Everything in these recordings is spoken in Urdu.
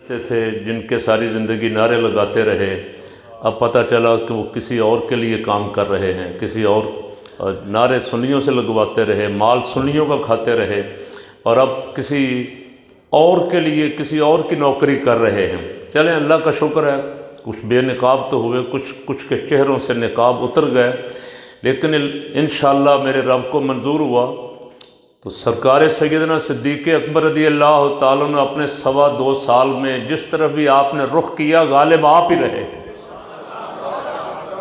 تھے جن کے ساری زندگی نعرے لگاتے رہے، اب پتہ چلا کہ وہ کسی اور کے لیے کام کر رہے ہیں، کسی اور نعرے سنیوں سے لگواتے رہے، مال سنیوں کا کھاتے رہے، اور اب کسی اور کے لیے کسی اور کی نوکری کر رہے ہیں۔ چلیں اللہ کا شکر ہے، کچھ بے نقاب تو ہوئے، کچھ کے چہروں سے نقاب اتر گئے، لیکن انشاءاللہ میرے رب کو منظور ہوا تو سرکار سیدنا صدیق اکبر رضی اللہ تعالیٰ نے اپنے 2.25 سال میں جس طرح بھی آپ نے رخ کیا، غالب آپ ہی رہے۔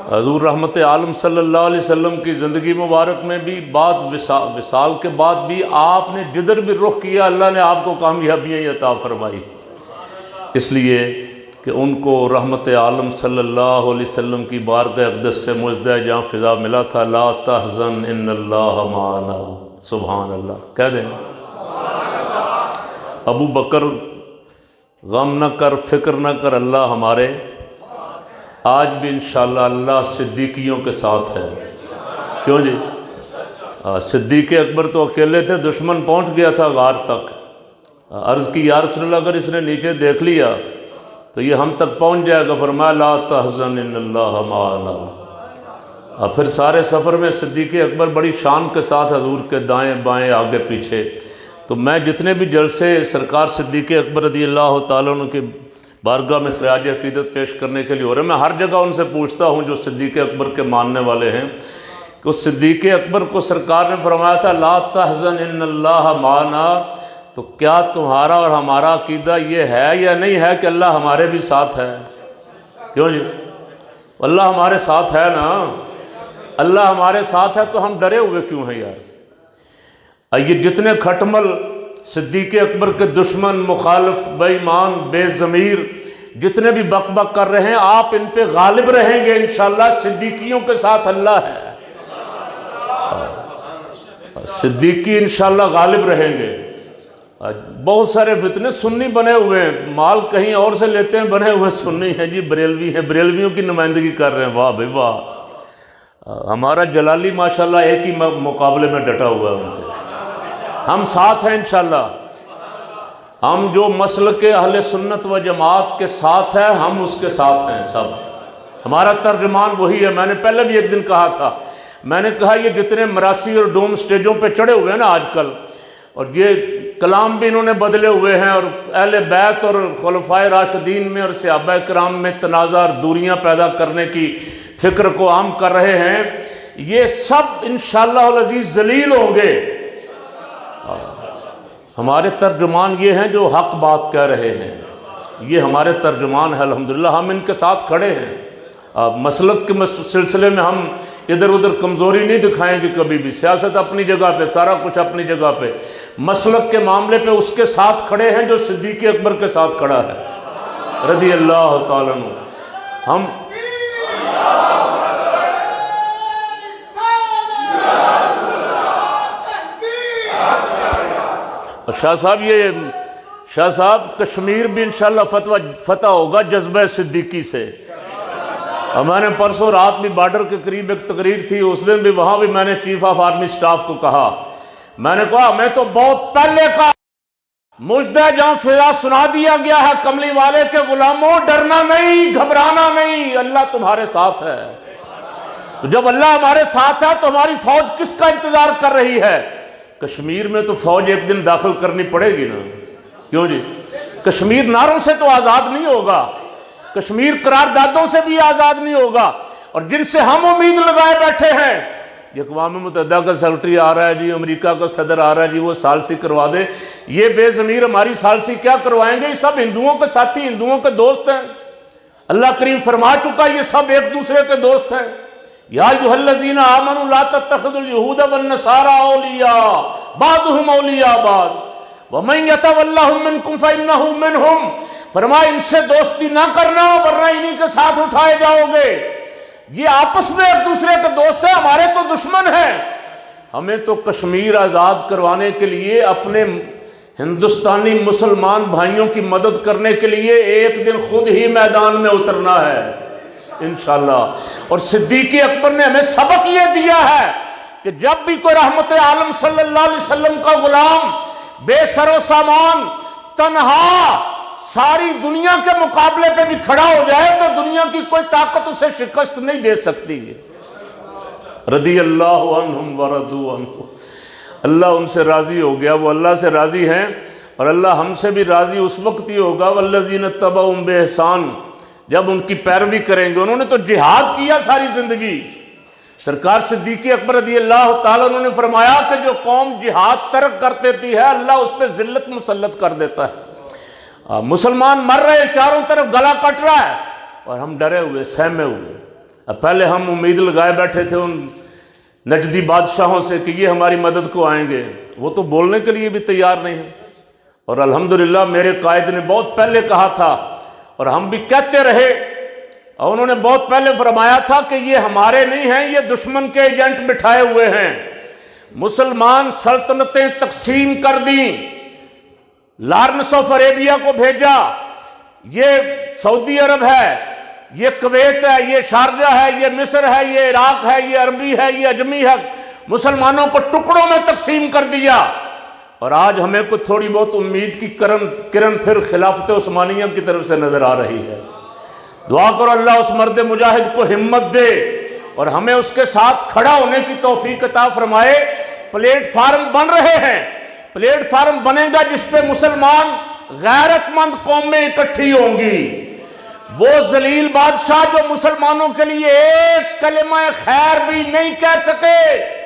حضور رحمت عالم صلی اللہ علیہ وسلم کی زندگی مبارک میں بھی بعد وصال کے بعد بھی آپ نے جدھر بھی رخ کیا اللہ نے آپ کو کامیابیاں عطا فرمائی، اس لیے کہ ان کو رحمت عالم صلی اللہ علیہ وسلم کی بارگاہ اقدس سے مجدہ جاں فضا ملا تھا، لا تحزن ان اللہ معنا۔ سبحان اللہ کہہ دیں۔ ابو بکر غم نہ کر، فکر نہ کر، اللہ ہمارے۔ آج بھی انشاءاللہ اللہ صدیقیوں کے ساتھ ہے۔ کیوں جی؟ صدیق اکبر تو اکیلے تھے، دشمن پہنچ گیا تھا غار تک۔ عرض کی یا رسول اللہ اگر اس نے نیچے دیکھ لیا تو یہ ہم تک پہنچ جائے گا، فرمایا لا تحزن ان اللہ معنا۔ پھر سارے سفر میں صدیق اکبر بڑی شان کے ساتھ حضور کے دائیں بائیں آگے پیچھے۔ تو میں جتنے بھی جلسے سرکار صدیق اکبر رضی اللہ تعالیٰ عنہ کے بارگاہ میں خراج عقیدت پیش کرنے کے لیے ہو رہے ہیں، میں ہر جگہ ان سے پوچھتا ہوں جو صدیق اکبر کے ماننے والے ہیں کہ اس صدیق اکبر کو سرکار نے فرمایا تھا لا تحزن ان اللہ معنا، تو کیا تمہارا اور ہمارا عقیدہ یہ ہے یا نہیں ہے کہ اللہ ہمارے بھی ساتھ ہے؟ کیوں جی؟ اللہ ہمارے ساتھ ہے نا۔ اللہ ہمارے ساتھ ہے تو ہم ڈرے ہوئے کیوں ہیں یار؟ یہ جتنے کھٹمل صدیق اکبر کے دشمن، مخالف، بے ایمان، بے ضمیر جتنے بھی بک بک کر رہے ہیں، آپ ان پہ غالب رہیں گے انشاءاللہ۔ صدیقیوں کے ساتھ اللہ ہے، صدیقی انشاءاللہ غالب رہیں گے۔ بہت سارے فتنے سنی بنے ہوئے ہیں، مال کہیں اور سے لیتے ہیں، بنے ہوئے سنی ہیں جی، بریلوی ہیں، بریلویوں کی نمائندگی کر رہے ہیں۔ واہ بھائی واہ، ہمارا جلالی ماشاءاللہ ایک ہی مقابلے میں ڈٹا ہوا ہے ان کے۔ ہم ساتھ ہیں انشاءاللہ، ہم جو مسلک اہل سنت و جماعت کے ساتھ ہیں ہم اس کے ساتھ ہیں سب۔ ہمارا ترجمان وہی ہے۔ میں نے پہلے بھی ایک دن کہا تھا، میں نے کہا یہ جتنے مراسی اور ڈوم سٹیجوں پہ چڑھے ہوئے ہیں نا آج کل، اور یہ کلام بھی انہوں نے بدلے ہوئے ہیں، اور اہل بیت اور خلفائے راشدین میں اور صحابہ کرام میں تنازع اور دوریاں پیدا کرنے کی فکر کو عام کر رہے ہیں، یہ سب انشاءاللہ العزیز ذلیل ہوں گے۔ ہمارے ترجمان یہ ہیں جو حق بات کہہ رہے ہیں، یہ ہمارے ترجمان ہیں الحمدللہ، ہم ان کے ساتھ کھڑے ہیں۔ مسلک کے سلسلے میں ہم ادھر ادھر کمزوری نہیں دکھائیں گے کبھی بھی، سیاست اپنی جگہ پہ، سارا کچھ اپنی جگہ پہ، مسلک کے معاملے پہ اس کے ساتھ کھڑے ہیں جو صدیق اکبر کے ساتھ کھڑا ہے رضی اللہ تعالیٰ عنہ۔ ہم شاہ صاحب کشمیر بھی انشاءاللہ فتح ہوگا جذبہ صدیقی سے۔ اور میں نے پرسوں رات بھی بارڈر کے قریب ایک تقریر تھی، اس دن بھی وہاں بھی میں نے چیف آف آرمی سٹاف کو کہا، میں نے کہا میں تو بہت پہلے کا مجدہ جہاں فضا سنا دیا گیا ہے، کملی والے کے غلاموں ڈرنا نہیں، گھبرانا نہیں، اللہ تمہارے ساتھ ہے۔ تو جب اللہ ہمارے ساتھ ہے تو ہماری فوج کس کا انتظار کر رہی ہے؟ کشمیر میں تو فوج ایک دن داخل کرنی پڑے گی نا۔ کیوں جی؟ کشمیر نعروں سے تو آزاد نہیں ہوگا، کشمیر قراردادوں سے بھی آزاد نہیں ہوگا، اور جن سے ہم امید لگائے بیٹھے ہیں، اقوام متحدہ کا سیکرٹری آ رہا ہے جی، امریکہ کا صدر آ رہا ہے جی، وہ ثالثی کروا دے، یہ بے ضمیر ہماری ثالثی کیا کروائیں گے؟ یہ سب ہندوؤں کے ساتھی، ہندوؤں کے دوست ہیں۔ اللہ کریم فرما چکا یہ سب ایک دوسرے کے دوست ہیں۔ یا ایھا الذین آمنوا لا تتخذوا اليہود والنصارى اولیاء بعضهم اولیاء بعض ومن یتولہم منکم فانہ منہم، فرمایا ان سے دوستی نہ کرنا ورنہ انہی کے ساتھ اٹھائے جاؤ گے۔ یہ آپس میں ایک دوسرے کے دوست ہیں، ہمارے تو دشمن ہیں۔ ہمیں تو کشمیر آزاد کروانے کے لیے اپنے ہندوستانی مسلمان بھائیوں کی مدد کرنے کے لیے ایک دن خود ہی میدان میں اترنا ہے انشاءاللہ۔ اور صدیق اکبر نے ہمیں سبق یہ دیا ہے کہ جب بھی کوئی رحمت عالم صلی اللہ علیہ وسلم کا غلام بے سر و سامان تنہا ساری دنیا کے مقابلے پہ بھی کھڑا ہو جائے تو دنیا کی کوئی طاقت اسے شکست نہیں دے سکتی ہے۔ رضی اللہ عنہم ورضوا عنہ، اللہ ان سے راضی ہو گیا، وہ اللہ سے راضی ہیں، اور اللہ ہم سے بھی راضی اس وقت ہی ہوگا والذین اتبعوہم بإحسان، جب ان کی پیروی کریں گے۔ انہوں نے تو جہاد کیا ساری زندگی۔ سرکار صدیق اکبر رضی اللہ تعالیٰ انہوں نے فرمایا کہ جو قوم جہاد ترک کر دیتی ہے اللہ اس پہ ذلت مسلط کر دیتا ہے۔ مسلمان مر رہے، چاروں طرف گلا کٹ رہا ہے، اور ہم ڈرے ہوئے، سہمے ہوئے۔ پہلے ہم امید لگائے بیٹھے تھے ان نجدی بادشاہوں سے کہ یہ ہماری مدد کو آئیں گے، وہ تو بولنے کے لیے بھی تیار نہیں ہیں۔ اور الحمدللہ میرے قائد نے بہت پہلے کہا تھا، اور ہم بھی کہتے رہے، اور انہوں نے بہت پہلے فرمایا تھا کہ یہ ہمارے نہیں ہیں، یہ دشمن کے ایجنٹ بٹھائے ہوئے ہیں۔ مسلمان سلطنتیں تقسیم کر دیں، لارنس آف عربیہ کو بھیجا، یہ سعودی عرب ہے، یہ کویت ہے، یہ شارجہ ہے، یہ مصر ہے، یہ عراق ہے، یہ عربی ہے، یہ عجمی ہے، مسلمانوں کو ٹکڑوں میں تقسیم کر دیا۔ اور آج ہمیں کوئی تھوڑی بہت امید کی کرن پھر خلافت عثمانیہ کی طرف سے نظر آ رہی ہے۔ دعا کرو اللہ اس مرد مجاہد کو ہمت دے اور ہمیں اس کے ساتھ کھڑا ہونے کی توفیق عطا فرمائے۔ پلیٹ فارم بن رہے ہیں، پلیٹ فارم بنے گا جس پہ مسلمان غیرت مند قومیں اکٹھی ہوں گی۔ وہ ذلیل بادشاہ جو مسلمانوں کے لیے ایک کلمہ خیر بھی نہیں کہہ سکے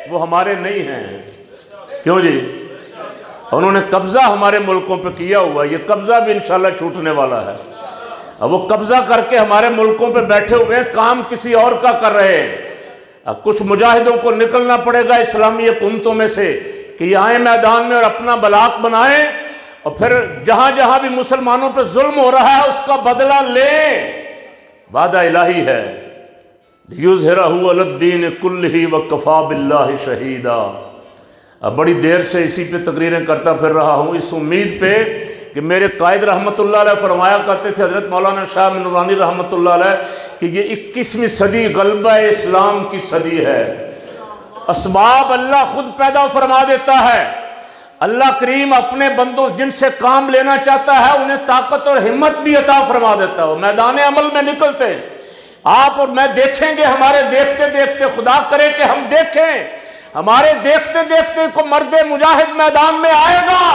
وہ ہمارے نہیں ہیں۔ کیوں جی؟ انہوں نے قبضہ ہمارے ملکوں پہ کیا ہوا، یہ قبضہ بھی انشاءاللہ چھوٹنے والا ہے۔ اب وہ قبضہ کر کے ہمارے ملکوں پہ بیٹھے ہوئے ہیں، کام کسی اور کا کر رہے ہیں۔ اب کچھ مجاہدوں کو نکلنا پڑے گا اسلامی حکومتوں میں سے کہ یہ آئیں میدان میں اور اپنا بلاک بنائیں، اور پھر جہاں جہاں بھی مسلمانوں پہ ظلم ہو رہا ہے اس کا بدلہ لیں۔ وعدہ الہی ہے لِيُظْهِرَهُ عَلَى الدِّينِ كُلِّهِ وَكَفَى بِاللَّهِ شَهِيدًا۔ اب بڑی دیر سے اسی پہ تقریریں کرتا پھر رہا ہوں، اس امید پہ کہ میرے قائد رحمت اللہ علیہ فرمایا کرتے تھے، حضرت مولانا شاہ نورانی رحمت اللہ علیہ، کہ یہ 21ویں صدی غلبہ اسلام کی صدی ہے۔ اسباب اللہ خود پیدا فرما دیتا ہے۔ اللہ کریم اپنے بندوں جن سے کام لینا چاہتا ہے انہیں طاقت اور ہمت بھی عطا فرما دیتا ہے، وہ میدان عمل میں نکلتے ہیں۔ آپ اور میں دیکھیں گے، ہمارے دیکھتے دیکھتے، خدا کرے کہ ہم دیکھیں، ہمارے دیکھتے دیکھتے کو مرد مجاہد میدان میں آئے گا،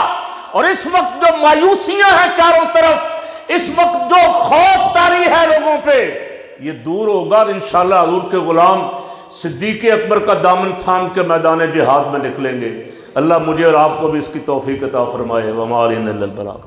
اور اس وقت جو مایوسیاں ہیں چاروں طرف، اس وقت جو خوف طاری ہے لوگوں پہ، یہ دور ہوگا، اور انشاءاللہ حضور کے غلام صدیق اکبر کا دامن تھام کے میدان جہاد میں نکلیں گے۔ اللہ مجھے اور آپ کو بھی اس کی توفیق عطا فرمائے۔ وما علینا الا البلاغ۔